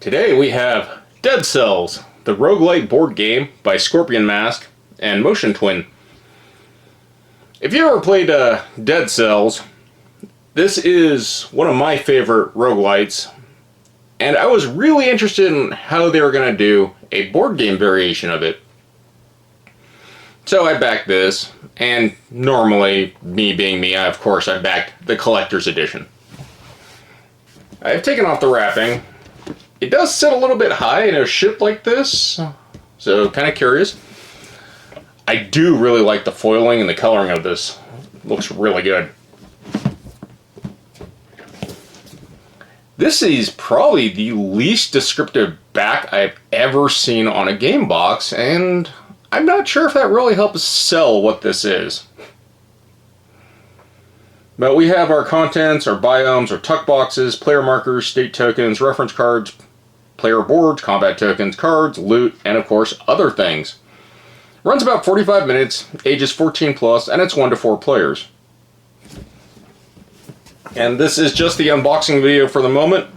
Today we have Dead Cells, the roguelite board game by Scorpion Mask and Motion Twin. If you ever played Dead Cells, this is one of my favorite roguelites, and I was really interested in how they were going to do a board game variation of it. So I backed this, and normally, me being me, I backed the collector's edition. I've taken off the wrapping. It does sit a little bit high in a ship like this, so kind of curious. I do really like the foiling and the coloring of this. Looks really good. This is probably the least descriptive back I've ever seen on a game box, and I'm not sure if that really helps sell what this is. But we have our contents, our biomes, our tuck boxes, player markers, state tokens, reference cards, player boards, combat tokens, cards, loot, and of course other things. Runs about 45 minutes, ages 14 plus, and it's 1 to 4 players. And this is just the unboxing video for the moment.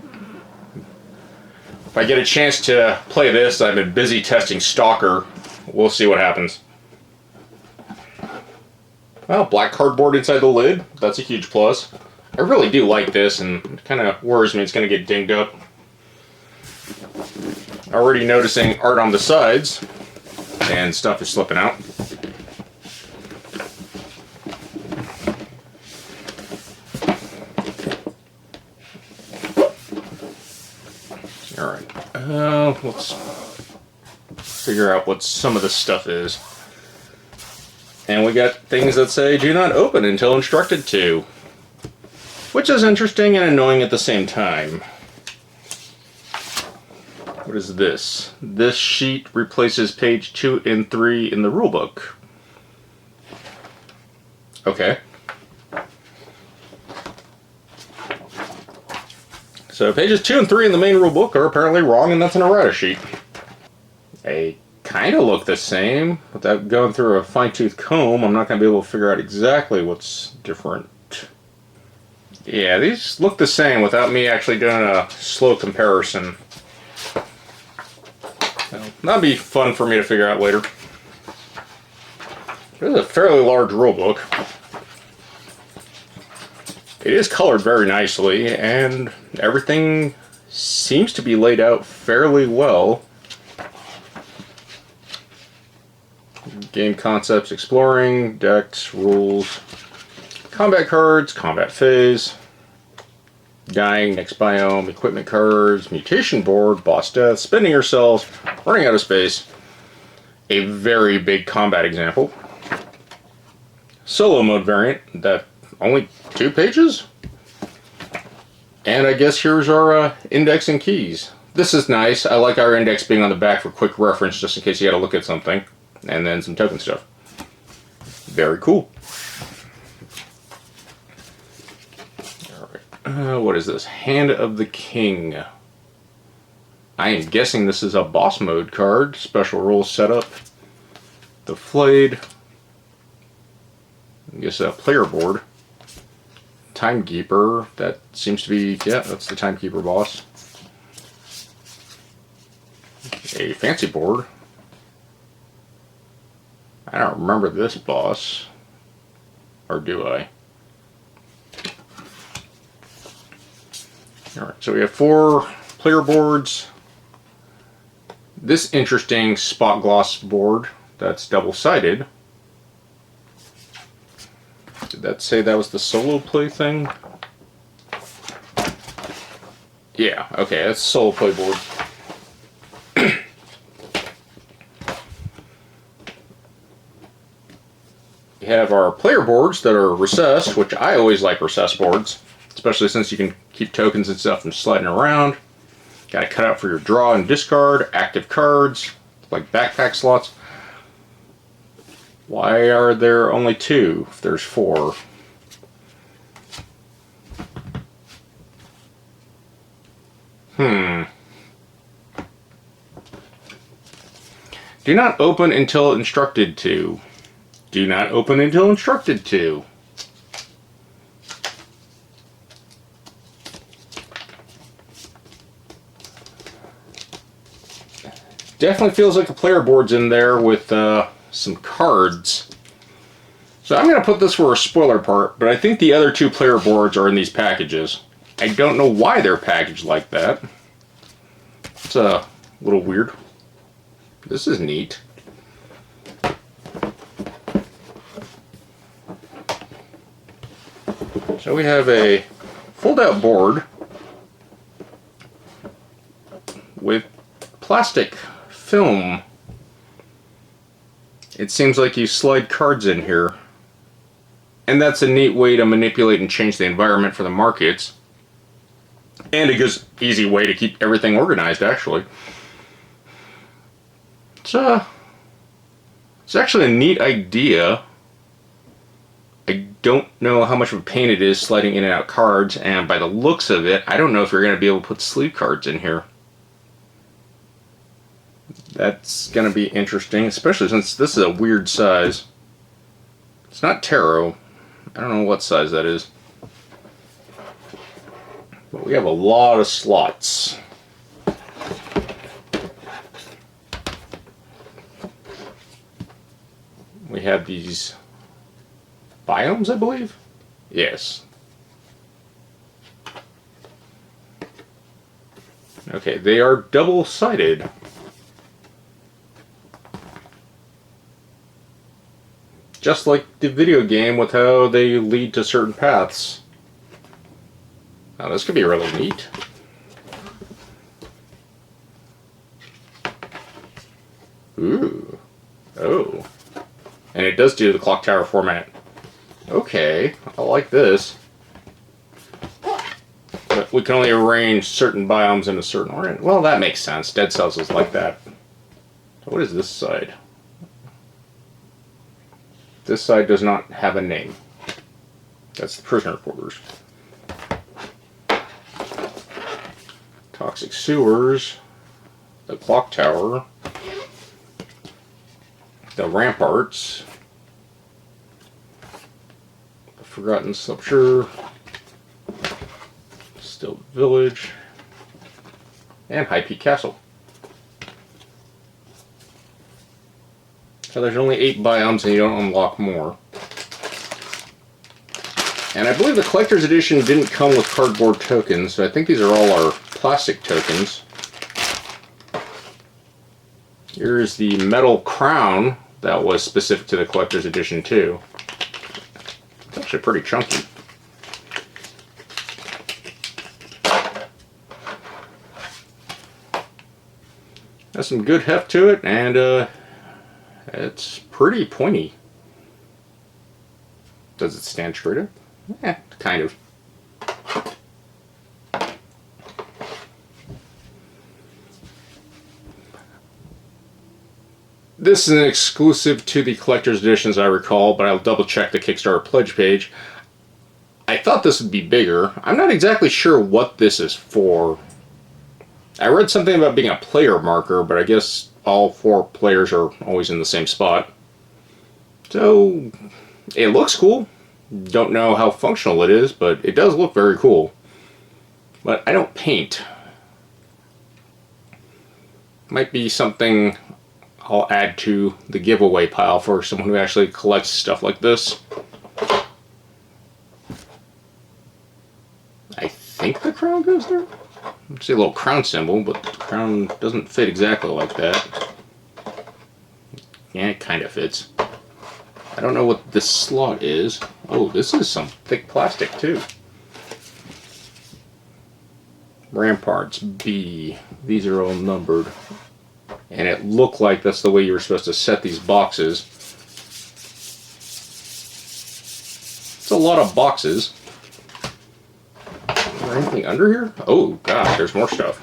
If I get a chance to play this, I've been busy testing Stalker. We'll see what happens. Well, black cardboard inside the lid. That's a huge plus. I really do like this, and it kind of worries me it's going to get dinged up. Already noticing art on the sides, and stuff is slipping out. Alright, let's figure out what some of this stuff is. And we got things that say, do not open until instructed to. Which is interesting and annoying at the same time. What is this? This sheet replaces page 2 and 3 in the rulebook. Okay. So pages 2 and 3 in the main rulebook are apparently wrong, and that's an errata sheet. They kind of look the same. Without going through a fine-tooth comb, I'm not going to be able to figure out exactly what's different. Yeah, these look the same without me actually doing a slow comparison. That'll be fun for me to figure out later. This is a fairly large rulebook. It is colored very nicely, and everything seems to be laid out fairly well. Game concepts, exploring, decks, rules, combat cards, combat phase, dying, next biome, equipment cards, mutation board, boss death, spending yourselves, running out of space, a very big combat example, solo mode variant, that only 2 pages, and I guess here's our index and keys. This is nice. I like our index being on the back for quick reference just in case you got to look at something, and then some token stuff. Very cool. What is this? Hand of the King. I am guessing this is a boss mode card. Special rules setup. The Flayed. I guess a player board. Timekeeper. That seems to be, yeah, that's the Timekeeper boss. A fancy board. I don't remember this boss. Or do I? Alright, so we have 4 player boards. This interesting spot gloss board that's double-sided. Did that say that was the solo play thing? Yeah, okay, that's a solo play board. We have our player boards that are recessed, which I always like recessed boards. Especially since you can keep tokens and stuff from sliding around. Got to cut out for your draw and discard, active cards, like backpack slots. Why are there only 2 if there's 4? Do not open until instructed to. Do not open until instructed to. Definitely feels like a player board's in there with some cards. So I'm going to put this for a spoiler part, but I think the other two player boards are in these packages. I don't know why they're packaged like that. It's a little weird. This is neat. So we have a fold-out board with plastic film. It seems like you slide cards in here. And that's a neat way to manipulate and change the environment for the markets. And a good, easy way to keep everything organized, actually. It's actually a neat idea. I don't know how much of a pain it is sliding in and out cards, and by the looks of it, I don't know if you're going to be able to put sleeve cards in here. That's going to be interesting, especially since this is a weird size. It's not tarot. I don't know what size that is. But we have a lot of slots. We have these Biomes, I believe? Yes. Okay, they are double-sided. Just like the video game with how they lead to certain paths. Now this could be really neat. Ooh. Oh. And it does do the clock tower format. Okay, I like this. But we can only arrange certain biomes in a certain order. Well, that makes sense. Dead Cells is like that. So what is this side? This side does not have a name. That's the prisoner quarters. Toxic sewers. The clock tower. The ramparts. The forgotten sculpture. Still village. And High Peak Castle. So there's only 8 biomes and you don't unlock more. And I believe the collector's edition didn't come with cardboard tokens, so I think these are all our plastic tokens. Here's the metal crown that was specific to the collector's edition too. It's actually pretty chunky. Has some good heft to it, and it's pretty pointy. Does it stand straight up? Yeah, kind of. This is an exclusive to the collector's editions, I recall, but I'll double check the Kickstarter pledge page. I thought this would be bigger. I'm not exactly sure what this is for. I read something about being a player marker, but I guess all 4 players are always in the same spot. So, it looks cool. Don't know how functional it is, but it does look very cool. But I don't paint. Might be something I'll add to the giveaway pile for someone who actually collects stuff like this. I think the crown goes there? See a little crown symbol, but the crown doesn't fit exactly like that. Yeah, it kind of fits. I don't know what this slot is. Oh, this is some thick plastic too. Ramparts B. These are all numbered. And it looked like that's the way you were supposed to set these boxes. It's a lot of boxes. Is there anything under here? Oh, God, there's more stuff.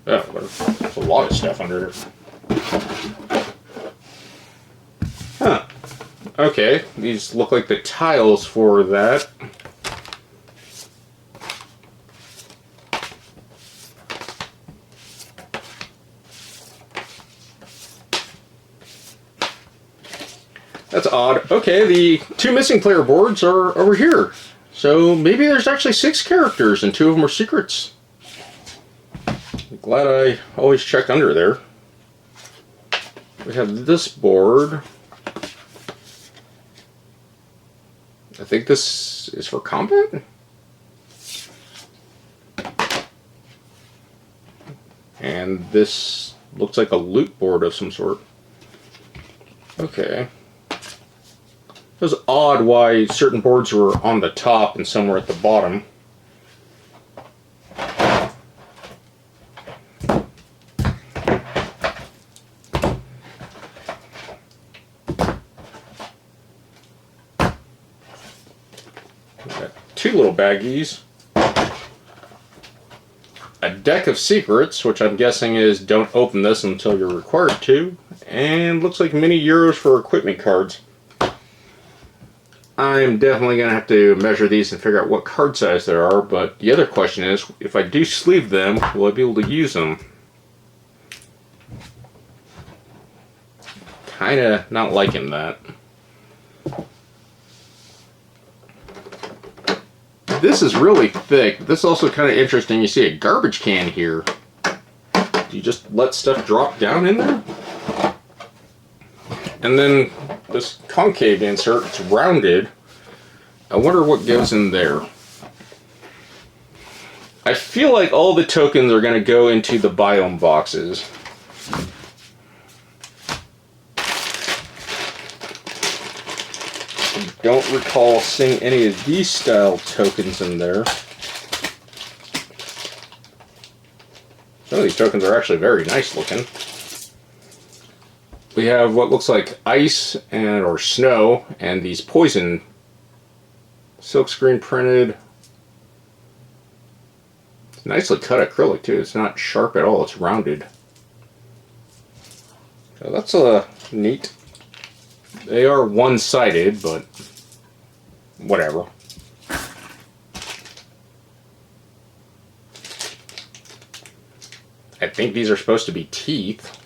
Oh, there's a lot of stuff under here. Huh. Okay, these look like the tiles for that. That's odd. Okay, the 2 missing player boards are over here. So maybe there's actually 6 characters and 2 of them are secrets. I'm glad I always checked under there. We have this board. I think this is for combat? And this looks like a loot board of some sort. Okay. It was odd why certain boards were on the top and some were at the bottom. Got 2 little baggies. A deck of secrets, which I'm guessing is don't open this until you're required to. And looks like mini euros for equipment cards. I'm definitely going to have to measure these and figure out what card size there are, but the other question is, if I do sleeve them, will I be able to use them? Kinda not liking that. This is really thick. This is also kind of interesting. You see a garbage can here. Do you just let stuff drop down in there? And then this concave insert, it's rounded. I wonder what goes in there. I feel like all the tokens are going to go into the biome boxes. I don't recall seeing any of these style tokens in there. Some of these tokens are actually very nice looking. We have what looks like ice and or snow and these poison silkscreen printed. It's nicely cut acrylic too. It's not sharp at all. It's rounded. So that's neat. They are one-sided, but whatever. I think these are supposed to be teeth.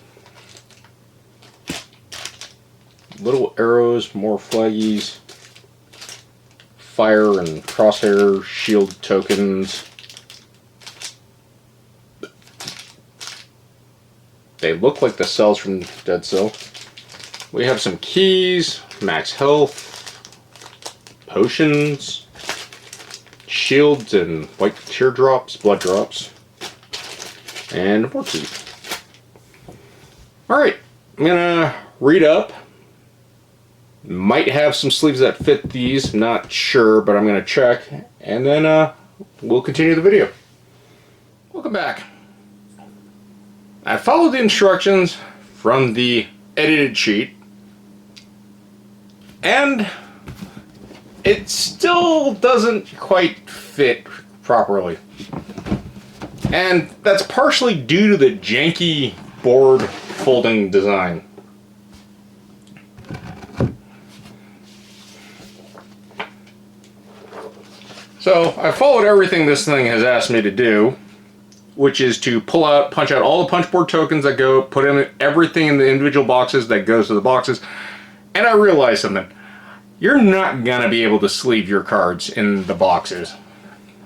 Little arrows, more flaggies, fire and crosshair shield tokens. They look like the cells from Dead Cell. We have some keys, max health, potions, shields and white teardrops, blood drops, and more teeth. Alright, I'm gonna read up. Might have some sleeves that fit these, not sure, but I'm going to check, and then we'll continue the video. Welcome back. I followed the instructions from the edited sheet, and it still doesn't quite fit properly. And that's partially due to the janky board folding design. So I followed everything this thing has asked me to do, which is to punch out all the punch board tokens that go, put in everything in the individual boxes that goes to the boxes, and I realized something. You're not going to be able to sleeve your cards in the boxes.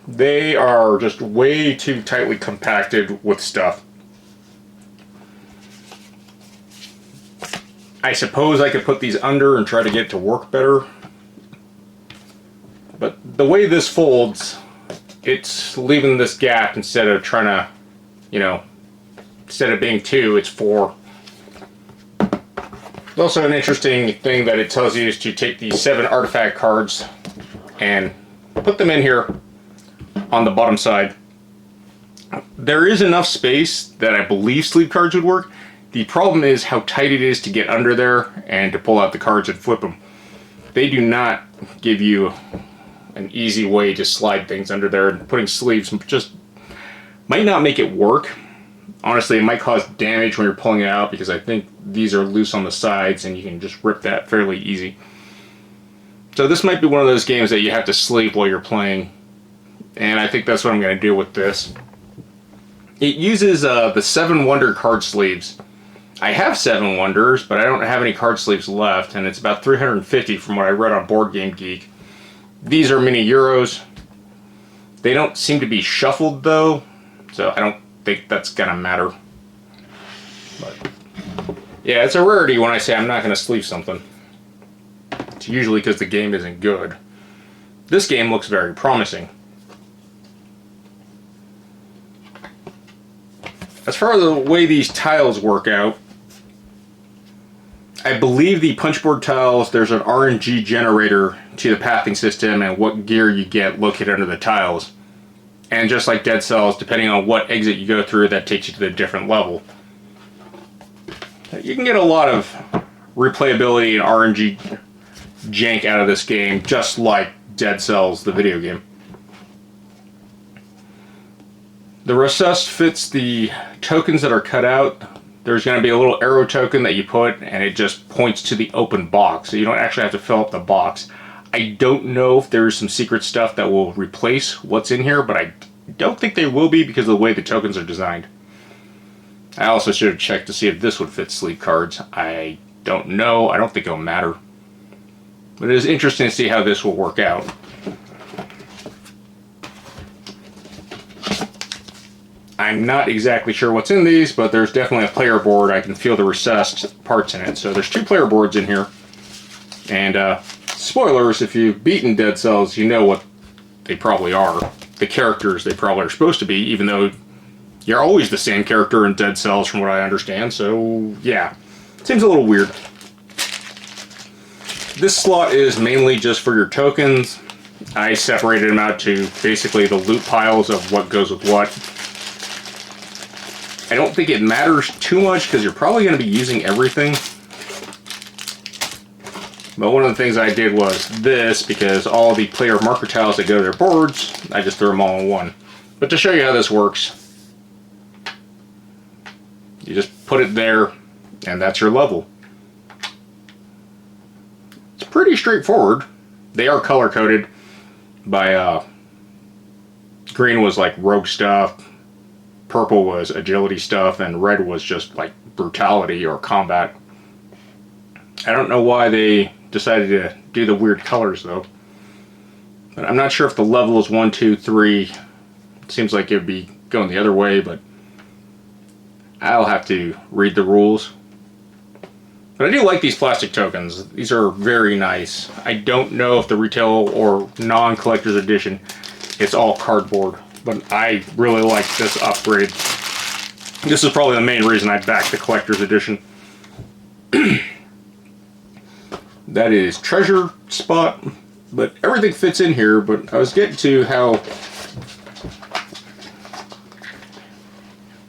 They are just way too tightly compacted with stuff. I suppose I could put these under and try to get it to work better. But the way this folds, it's leaving this gap instead of trying to, you know, instead of being 2, it's 4. It's also an interesting thing that it tells you is to take these 7 artifact cards and put them in here on the bottom side. There is enough space that I believe sleeve cards would work. The problem is how tight it is to get under there and to pull out the cards and flip them. They do not give you an easy way to slide things under there, and putting sleeves just might not make it work. Honestly, it might cause damage when you're pulling it out because I think these are loose on the sides and you can just rip that fairly easy. So this might be one of those games that you have to sleeve while you're playing, and I think that's what I'm going to do with this. It uses the 7 Wonder card sleeves. I have 7 Wonders, but I don't have any card sleeves left, and it's about 350 from what I read on Board Game Geek. These are mini Euros. They don't seem to be shuffled though, so I don't think that's gonna matter. But yeah, it's a rarity when I say I'm not gonna sleeve something. It's usually because the game isn't good. This game looks very promising. As far as the way these tiles work out, I believe the punchboard tiles, there's an RNG generator to the pathing system and what gear you get located under the tiles. And just like Dead Cells, depending on what exit you go through, that takes you to the different level. You can get a lot of replayability and RNG jank out of this game, just like Dead Cells, the video game. The recessed fits the tokens that are cut out. There's going to be a little arrow token that you put, and it just points to the open box, so you don't actually have to fill up the box. I don't know if there's some secret stuff that will replace what's in here, but I don't think they will be because of the way the tokens are designed. I also should have checked to see if this would fit sleeve cards. I don't know. I don't think it'll matter. But it is interesting to see how this will work out. I'm not exactly sure what's in these, but there's definitely a player board. I can feel the recessed parts in it. So there's 2 player boards in here. And spoilers, if you've beaten Dead Cells, you know what they probably are. The characters they probably are supposed to be, even though you're always the same character in Dead Cells from what I understand. So yeah, seems a little weird. This slot is mainly just for your tokens. I separated them out to basically the loot piles of what goes with what. I don't think it matters too much because you're probably going to be using everything. But one of the things I did was this, because all the player marker tiles that go to their boards, I just threw them all in one. But to show you how this works, you just put it there and that's your level. It's pretty straightforward. They are color coded by green was like rogue stuff, purple was agility stuff, and red was just like brutality or combat. I don't know why they decided to do the weird colors though. But I'm not sure if the level is 1, 2, 3. It seems like it would be going the other way, but I'll have to read the rules. But I do like these plastic tokens. These are very nice. I don't know if the retail or non-collector's edition, it's all cardboard. But I really like this upgrade. This is probably the main reason I backed the collector's edition. That is treasure spot, but everything fits in here. But I was getting to how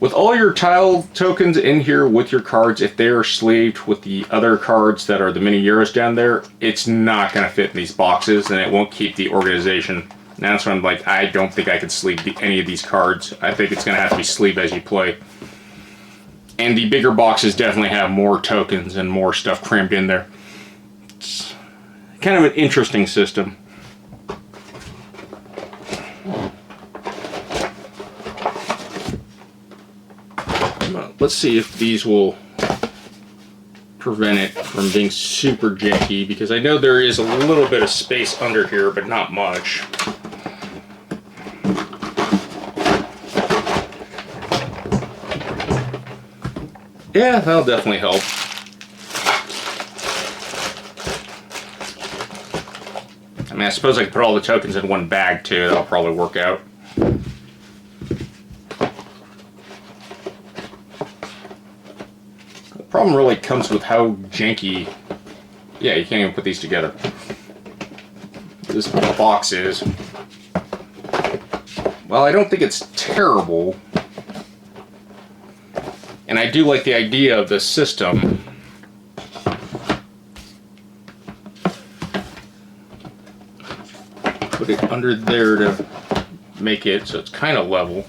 with all your tile tokens in here with your cards, if they are sleeved with the other cards that are the mini Euros down there, it's not going to fit in these boxes and it won't keep the organization. Now that's when I'm like, I don't think I can sleeve any of these cards. I think it's going to have to be sleeved as you play. And the bigger boxes definitely have more tokens and more stuff crammed in there. It's kind of an interesting system. Let's see if these will prevent it from being super janky, because I know there is a little bit of space under here, but not much. Yeah, that'll definitely help. I mean, I suppose I could put all the tokens in one bag too. That'll probably work out. The problem really comes with how janky. Yeah, you can't even put these together. This box is. Well, I don't think it's terrible. And I do like the idea of this system. Put it under there to make it so it's kind of level.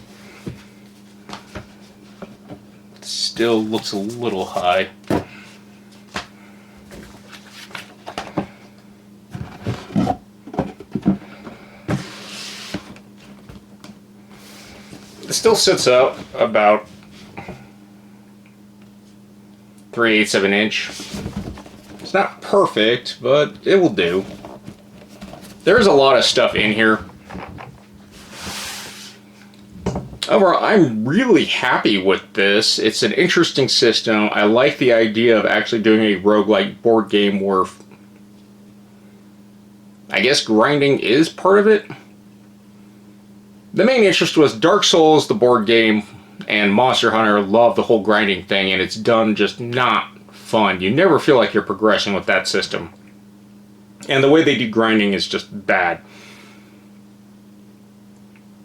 It still looks a little high. It still sits up about 3/8 of an inch. It's not perfect, but it will do. there's a lot of stuff in here. Overall, I'm really happy with this. It's an interesting system. I like the idea of actually doing a roguelike board game where I guess grinding is part of it. The main interest was Dark Souls, the board game, and Monster Hunter love the whole grinding thing, and it's done just not fun. You never feel like you're progressing with that system. And the way they do grinding is just bad.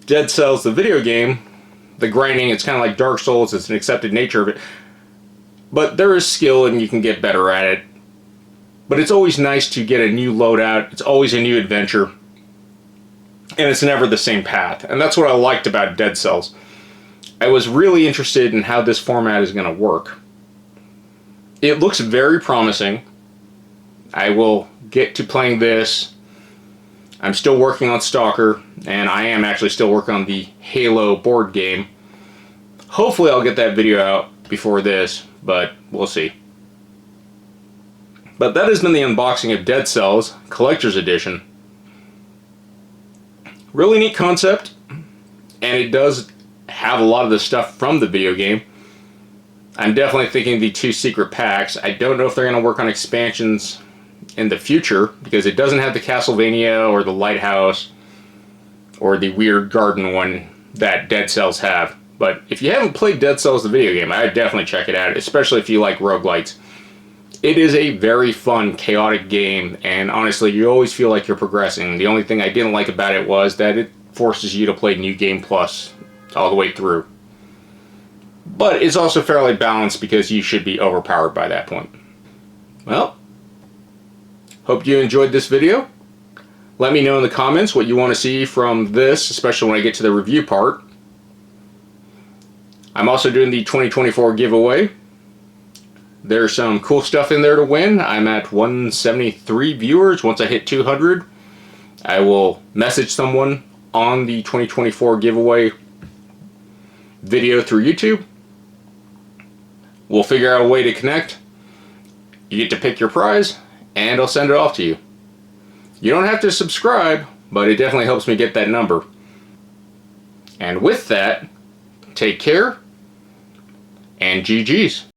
Dead Cells, the video game, the grinding, it's kind of like Dark Souls, it's an accepted nature of it. But there is skill and you can get better at it. But it's always nice to get a new loadout, it's always a new adventure. And it's never the same path. And that's what I liked about Dead Cells. I was really interested in how this format is going to work. It looks very promising. I will get to playing this. I'm still working on Stalker, and I am actually still working on the Halo board game. Hopefully I'll get that video out before this, but we'll see. But that has been the unboxing of Dead Cells Collector's Edition. Really neat concept, and it does have a lot of the stuff from the video game. I'm definitely thinking the 2 secret packs. I don't know if they're going to work on expansions in the future, because it doesn't have the Castlevania or the Lighthouse or the weird garden one that Dead Cells have. But if you haven't played Dead Cells the video game, I'd definitely check it out, especially if you like roguelites. It is a very fun, chaotic game, and honestly, you always feel like you're progressing. The only thing I didn't like about it was that it forces you to play New Game Plus all the way through. But it's also fairly balanced because you should be overpowered by that point. Well, hope you enjoyed this video. Let me know in the comments what you want to see from this, especially when I get to the review part. I'm also doing the 2024 giveaway. There's some cool stuff in there to win. I'm at 173 viewers. Once I hit 200, I will message someone on the 2024 giveaway video through YouTube. We'll figure out a way to connect. You get to pick your prize, and I'll send it off to you. You don't have to subscribe, but it definitely helps me get that number. And with that, take care, and GG's.